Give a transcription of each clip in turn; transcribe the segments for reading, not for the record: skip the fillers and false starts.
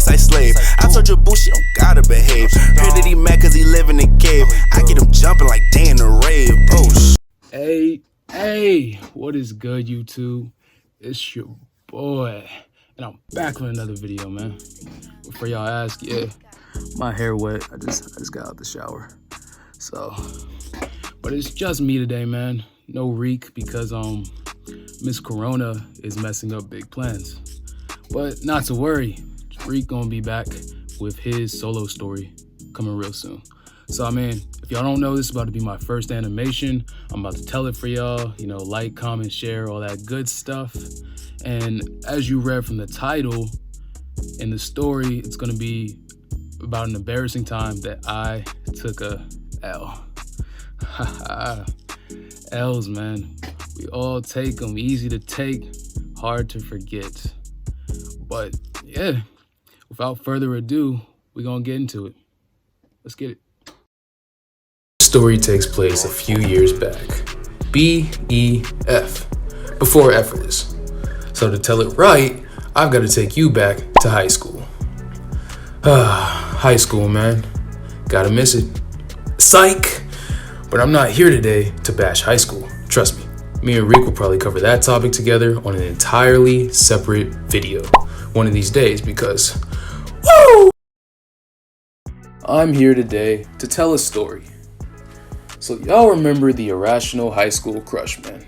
like slave. I told your boo she don't gotta behave. Heard that he mad cause he live in a cave. I get him jumping like day in the rave. Oh, Hey, what is good, YouTube? It's your boy, and I'm back with another video, man. Before y'all ask, yeah, my hair wet. I just got out the shower. So, but it's just me today, man. No Reek because Miss Corona is messing up big plans. But not to worry, Reek gonna be back with his solo story coming real soon. So, I mean, if y'all don't know, this is about to be my first animation. I'm about to tell it for y'all, you know, like, comment, share, all that good stuff. And as you read from the title, in the story, it's gonna be about an embarrassing time that I took a L. L's, man. We all take them, easy to take, hard to forget. But yeah, without further ado, we're gonna get into it. Let's get it. Story takes place a few years back. BEF, before Effortless. So to tell it right, I've got to take you back to high school. High school, man. Gotta miss it. Psych! But I'm not here today to bash high school. Trust me. Me and Rick will probably cover that topic together on an entirely separate video one of these days because, woo! I'm here today to tell a story. So y'all remember the irrational high school crush, man.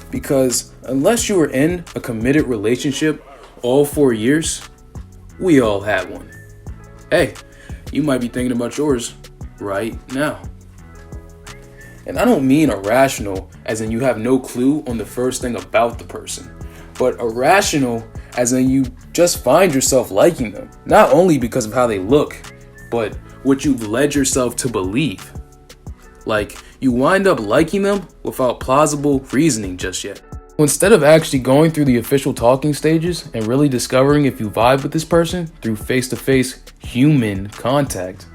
Because unless you were in a committed relationship all 4 years, we all had one. Hey, you might be thinking about yours right now. And I don't mean irrational as in you have no clue on the first thing about the person, but irrational as in you just find yourself liking them, not only because of how they look, but what you've led yourself to believe. Like, you wind up liking them without plausible reasoning just yet. Instead of actually going through the official talking stages and really discovering if you vibe with this person through face-to-face human contact,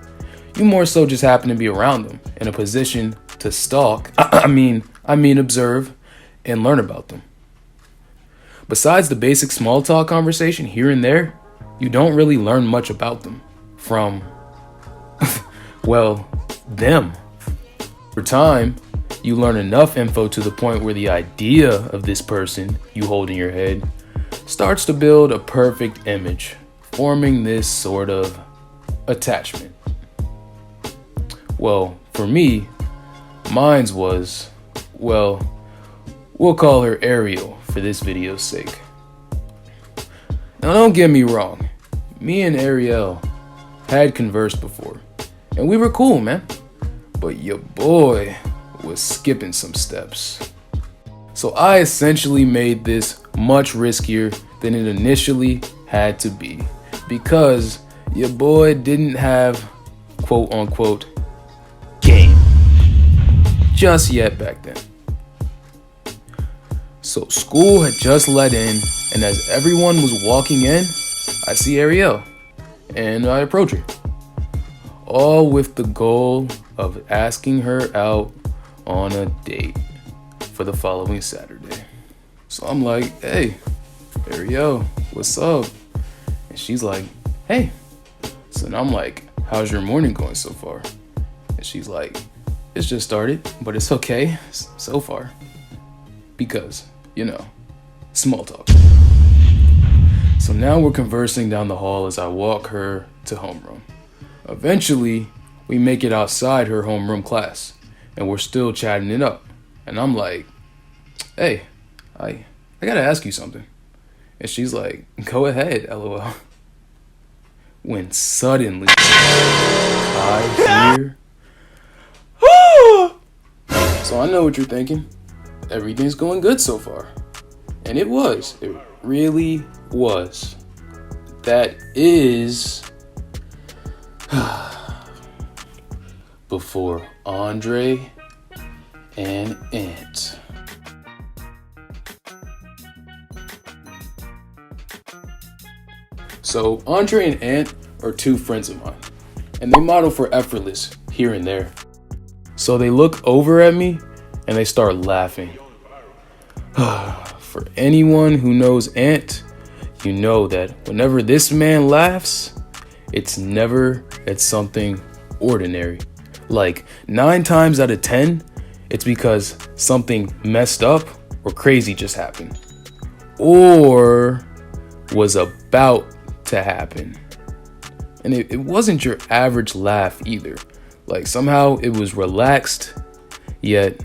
you more so just happen to be around them in a position to stalk, I mean observe and learn about them. Besides the basic small talk conversation here and there, you don't really learn much about them from, well, them. Over time, you learn enough info to the point where the idea of this person you hold in your head starts to build a perfect image, forming this sort of attachment. Well, for me, mine's was, well, we'll call her Ariel for this video's sake. Now don't get me wrong, me and Ariel had conversed before, and we were cool, man. But your boy was skipping some steps. So I essentially made this much riskier than it initially had to be because your boy didn't have quote unquote game just yet back then. So school had just let in, and as everyone was walking in, I see Ariel and I approach her, all with the goal of asking her out on a date for the following Saturday. So I'm like, hey, Ariel, what's up? And she's like, hey. So now I'm like, how's your morning going so far? And she's like, it's just started, but it's okay so far. Because, you know, small talk. So now we're conversing down the hall as I walk her to homeroom. Eventually, we make it outside her homeroom class, and we're still chatting it up. And I'm like, hey, I gotta ask you something. And she's like, go ahead, LOL. When suddenly, I hear, so I know what you're thinking. Everything's going good so far. And it was. It really was. That is before Andre and Ant. So Andre and Ant are two friends of mine, and they model for Effortless here and there. So they look over at me and they start laughing. For anyone who knows Ant, you know that whenever this man laughs, it's never at something ordinary. Like 9 times out of 10, it's because something messed up or crazy just happened, or was about to happen. And it wasn't your average laugh either. Like somehow it was relaxed, yet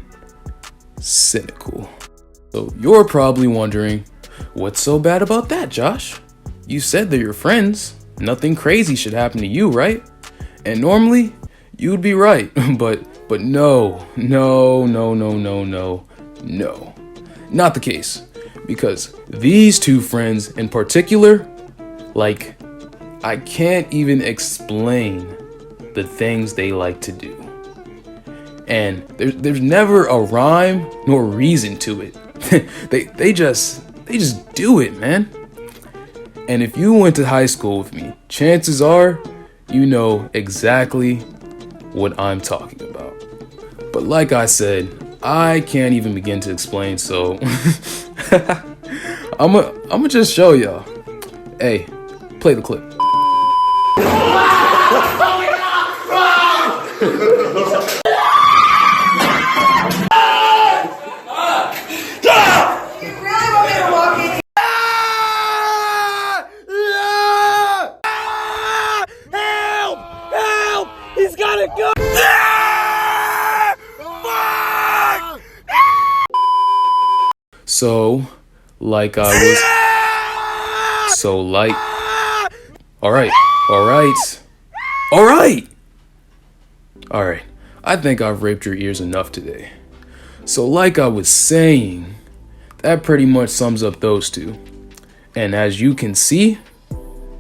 cynical. So you're probably wondering, what's so bad about that, Josh? You said they're your friends. Nothing crazy should happen to you, right? And normally, you'd be right. But no. Not the case. Because these two friends in particular, like, I can't even explain the things they like to do. And there's never a rhyme nor reason to it. they just do it, man. And if you went to high school with me, chances are you know exactly what I'm talking about. But like I said, I can't even begin to explain, so I'ma just show y'all. Hey, play the clip. He's gotta go! Fuck! So, like I was... So, like... Alright. I think I've raped your ears enough today. So, like I was saying, that pretty much sums up those two. And as you can see,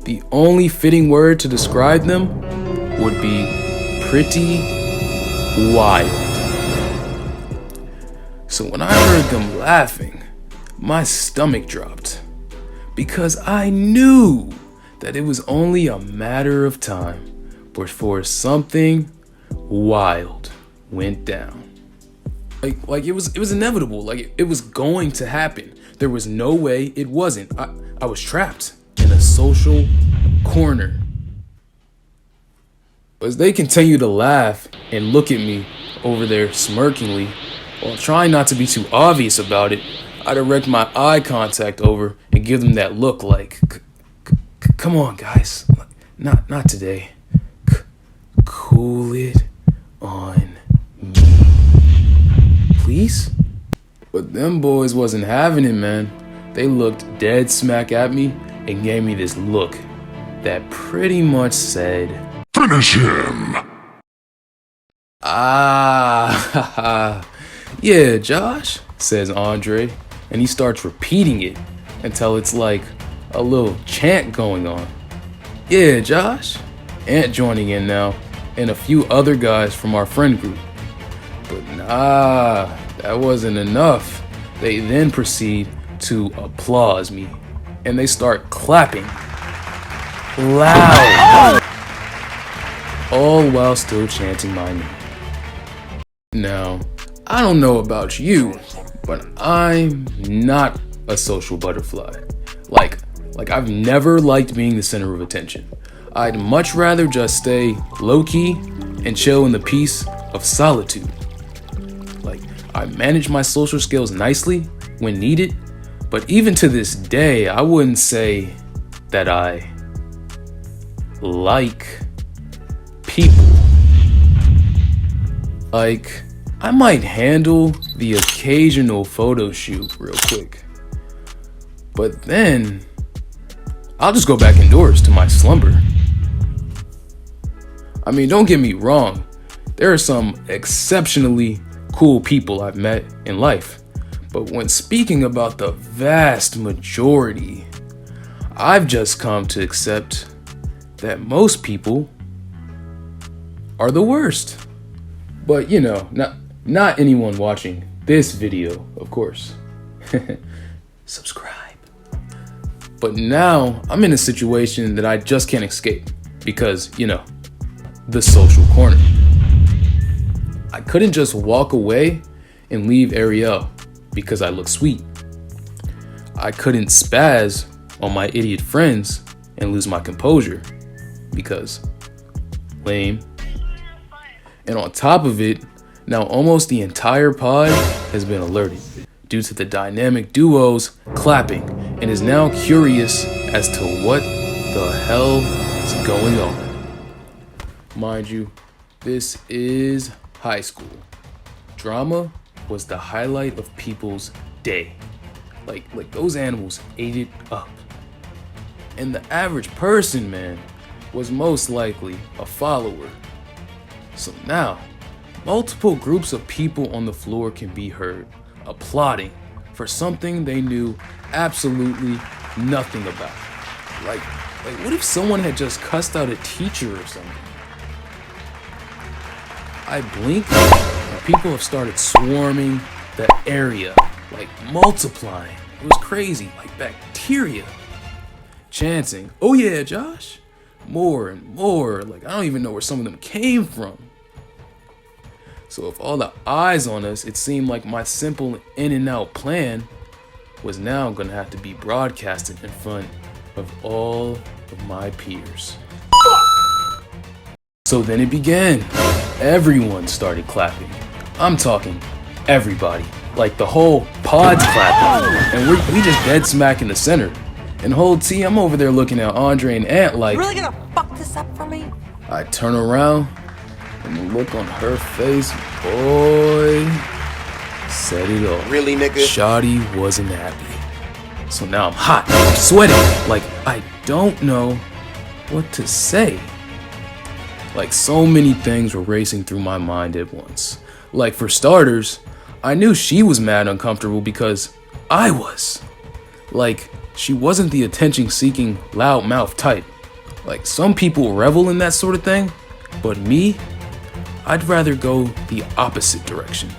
the only fitting word to describe them would be pretty wild. So when I heard them laughing, my stomach dropped, because I knew that it was only a matter of time before something wild went down. Like it was inevitable. Like it was going to happen. There was no way it wasn't. I was trapped in a social corner. As they continue to laugh and look at me over there smirkingly, while trying not to be too obvious about it, I direct my eye contact over and give them that look like, come on guys, not today. Cool it on me, please? But them boys wasn't having it, man. They looked dead smack at me and gave me this look that pretty much said, "Finish him!" Yeah, Josh, says Andre, and he starts repeating it until it's like a little chant going on. Yeah, Josh. Ant joining in now, and a few other guys from our friend group. But nah, that wasn't enough. They then proceed to applaud me, and they start clapping loud, all while still chanting my name. Now, I don't know about you, but I'm not a social butterfly. Like I've never liked being the center of attention. I'd much rather just stay low-key and chill in the peace of solitude. Like, I manage my social skills nicely when needed, but even to this day, I wouldn't say that I like people. Like, I might handle the occasional photo shoot real quick, but then I'll just go back indoors to my slumber. I mean, don't get me wrong, there are some exceptionally cool people I've met in life, but when speaking about the vast majority, I've just come to accept that most people are the worst. But you know, not anyone watching this video, of course. Subscribe. But now I'm in a situation that I just can't escape because, you know, the social corner. I couldn't just walk away and leave Ariel because I look sweet. I couldn't spaz on my idiot friends and lose my composure because lame. And on top of it, now almost the entire pod has been alerted due to the dynamic duos clapping and is now curious as to what the hell is going on. Mind you, this is high school. Drama was the highlight of people's day. Like those animals ate it up. And the average person, man, was most likely a follower. So now, multiple groups of people on the floor can be heard applauding for something they knew absolutely nothing about. Like what if someone had just cussed out a teacher or something? I blink and people have started swarming the area, like multiplying. It was crazy, like bacteria. Chanting, "Oh yeah, Josh." More and more, like I don't even know where some of them came from. So with all the eyes on us, it seemed like my simple in and out plan was now gonna have to be broadcasted in front of all of my peers. So then it began. Everyone started clapping. I'm talking everybody. Like the whole pod's clapping. And we just dead smack in the center. And whole T, I'm over there looking at Andre and Ant like, "You really gonna fuck this up for me?" I turn around and the look on her face, boy, said it all. Really, nigga? Shawty wasn't happy. So now I'm hot, I'm sweating, like I don't know what to say. Like so many things were racing through my mind at once. Like for starters, I knew she was mad uncomfortable because I was. Like, she wasn't the attention-seeking, loud-mouth type. Like, some people revel in that sort of thing, but me, I'd rather go the opposite direction.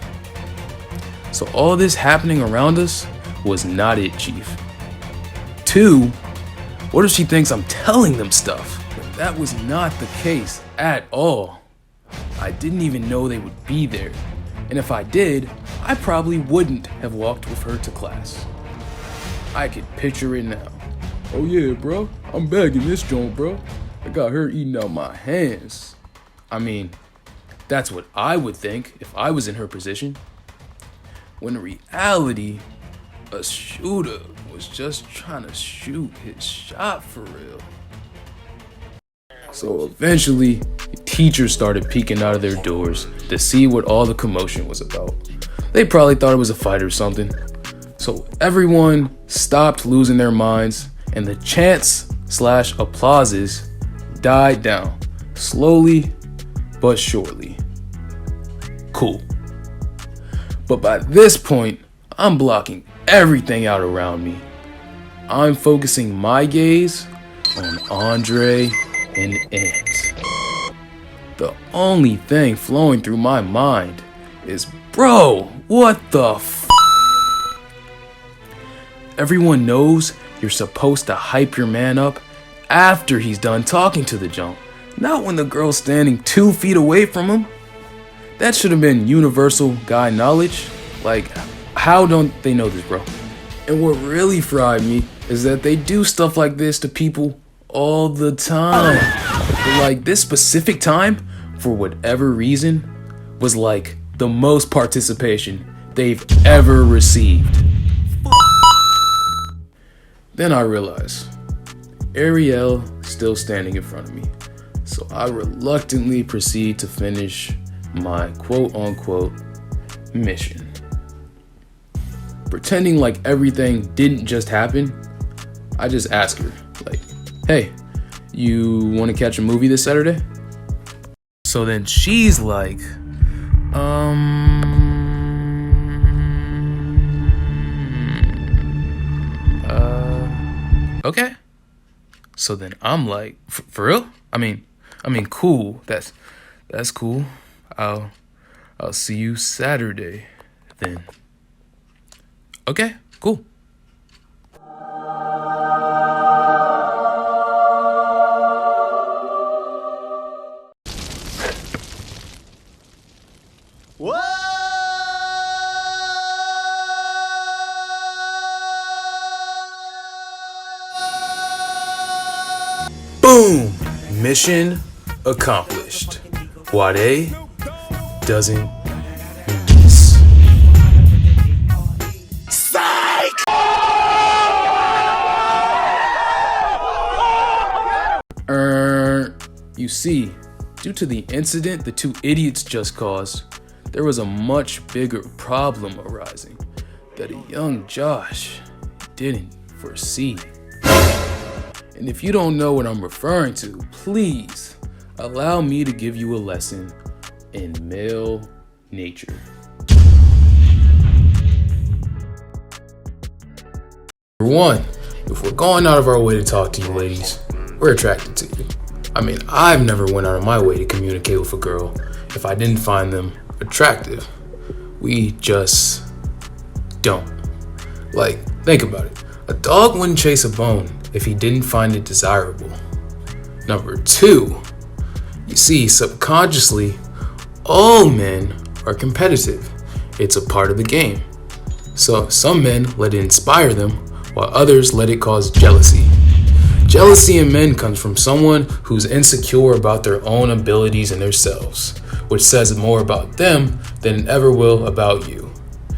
So all this happening around us was not it, Chief. 2, what if she thinks I'm telling them stuff? But that was not the case at all. I didn't even know they would be there. And if I did, I probably wouldn't have walked with her to class. I could picture it now. "Oh yeah, bro, I'm bagging this joint, bro. I got her eating out my hands." I mean, that's what I would think if I was in her position. When in reality, a shooter was just trying to shoot his shot for real. So eventually, teachers started peeking out of their doors to see what all the commotion was about. They probably thought it was a fight or something. So everyone stopped losing their minds and the chants/applauses died down, slowly but surely. Cool. But by this point, I'm blocking everything out around me. I'm focusing my gaze on Andre and Ant. The only thing flowing through my mind is, bro, what the Everyone knows you're supposed to hype your man up after he's done talking to the junk, not when the girl's standing 2 feet away from him. That should have been universal guy knowledge. Like, how don't they know this, bro? And what really fried me is that they do stuff like this to people all the time. But like this specific time, for whatever reason, was like the most participation they've ever received. Then I realized Ariel still standing in front of me. So I reluctantly proceed to finish my quote-unquote mission. Pretending like everything didn't just happen, I just ask her, like, "Hey, you want to catch a movie this Saturday?" So then she's like, okay. So then I'm like, for real? I mean, cool. That's cool. I'll see you Saturday then. Okay, cool. Mission accomplished. Wade doesn't miss. You see, due to the incident the two idiots just caused, there was a much bigger problem arising that a young Josh didn't foresee. And if you don't know what I'm referring to, please allow me to give you a lesson in male nature. Number one, if we're going out of our way to talk to you ladies, we're attracted to you. I mean, I've never went out of my way to communicate with a girl if I didn't find them attractive. We just don't. Like, think about it. A dog wouldn't chase a bone if he didn't find it desirable. Number two, you see, subconsciously, all men are competitive. It's a part of the game. So some men let it inspire them, while others let it cause jealousy. Jealousy in men comes from someone who's insecure about their own abilities and themselves, which says more about them than it ever will about you.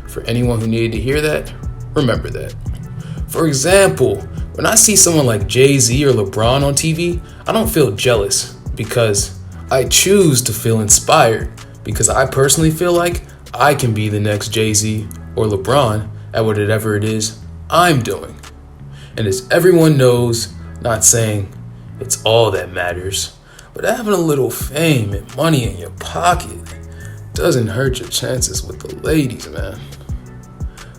For anyone who needed to hear that, remember that. For example, when I see someone like Jay-Z or LeBron on TV, I don't feel jealous because I choose to feel inspired because I personally feel like I can be the next Jay-Z or LeBron at whatever it is I'm doing. And as everyone knows, not saying it's all that matters, but having a little fame and money in your pocket doesn't hurt your chances with the ladies, man.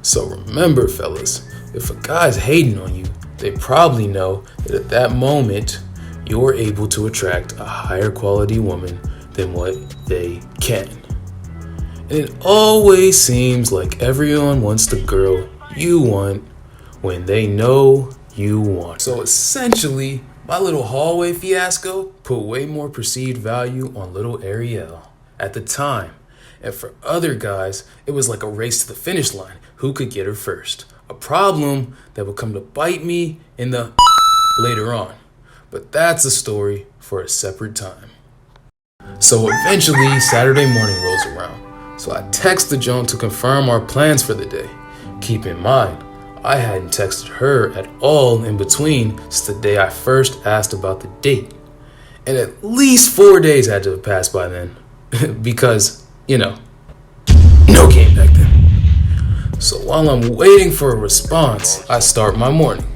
So remember, fellas, if a guy's hating on you, they probably know that at that moment, you're able to attract a higher quality woman than what they can. And it always seems like everyone wants the girl you want when they know you want. So essentially, my little hallway fiasco put way more perceived value on little Ariel at the time. And for other guys, it was like a race to the finish line. Who could get her first? A problem that would come to bite me in the later on. But that's a story for a separate time. So eventually, Saturday morning rolls around. So I text the Joan to confirm our plans for the day. Keep in mind, I hadn't texted her at all in between since the day I first asked about the date. And at least 4 days had to have passed by then. Because, no game back then. So while I'm waiting for a response, I start my morning.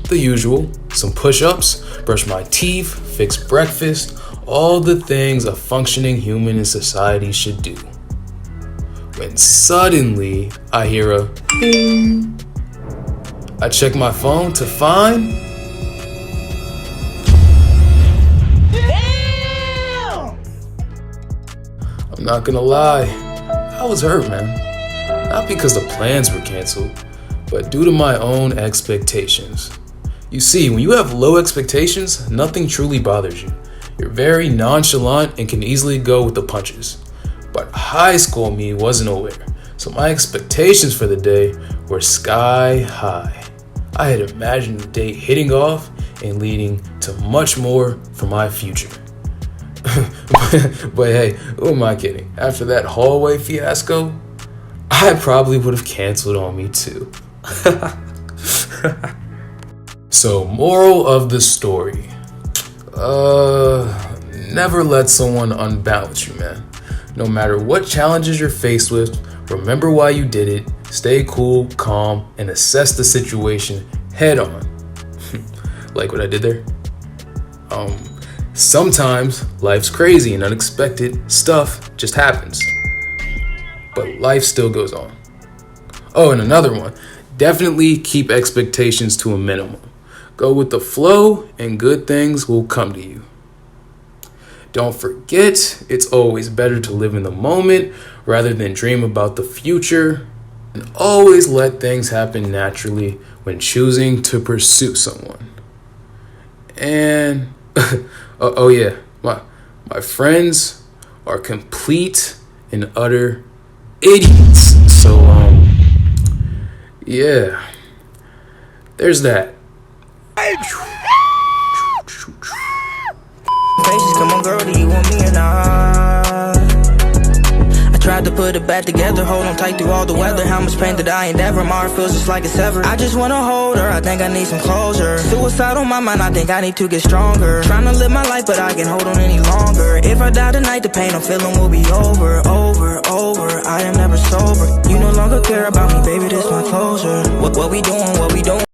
The usual, some push-ups, brush my teeth, fix breakfast, all the things a functioning human in society should do. When suddenly, I hear a ding. I check my phone to find... Damn! I'm not gonna lie, I was hurt, man. Not because the plans were canceled, but due to my own expectations. You see, when you have low expectations, nothing truly bothers you. You're very nonchalant and can easily go with the punches. But high school me wasn't aware, so my expectations for the day were sky high. I had imagined the date hitting off and leading to much more for my future. But hey, who am I kidding? After that hallway fiasco, I probably would have canceled on me too. So, moral of the story. Never let someone unbalance you, man. No matter what challenges you're faced with, remember why you did it, stay cool, calm, and assess the situation head on. Like what I did there? Sometimes life's crazy and unexpected stuff just happens. But life still goes on. Oh, and another one. Definitely keep expectations to a minimum. Go with the flow and good things will come to you. Don't forget, it's always better to live in the moment rather than dream about the future. And always let things happen naturally when choosing to pursue someone. And, oh yeah, my friends are complete and utter idiots. So, yeah, there's that. faces. Come on, girl, do you want me or not? I tried to put it back together, hold on tight through all the weather. How much pain did I endeavor? My heart feels just like it's ever. I just wanna hold her, I think I need some closure. Suicide on my mind, I think I need to get stronger. Trying to live my life, but I can't hold on any longer. If I die tonight, the pain I'm feeling will be over. I am never sober. You no longer care about me, baby, this my closure. What we doing, what we doing?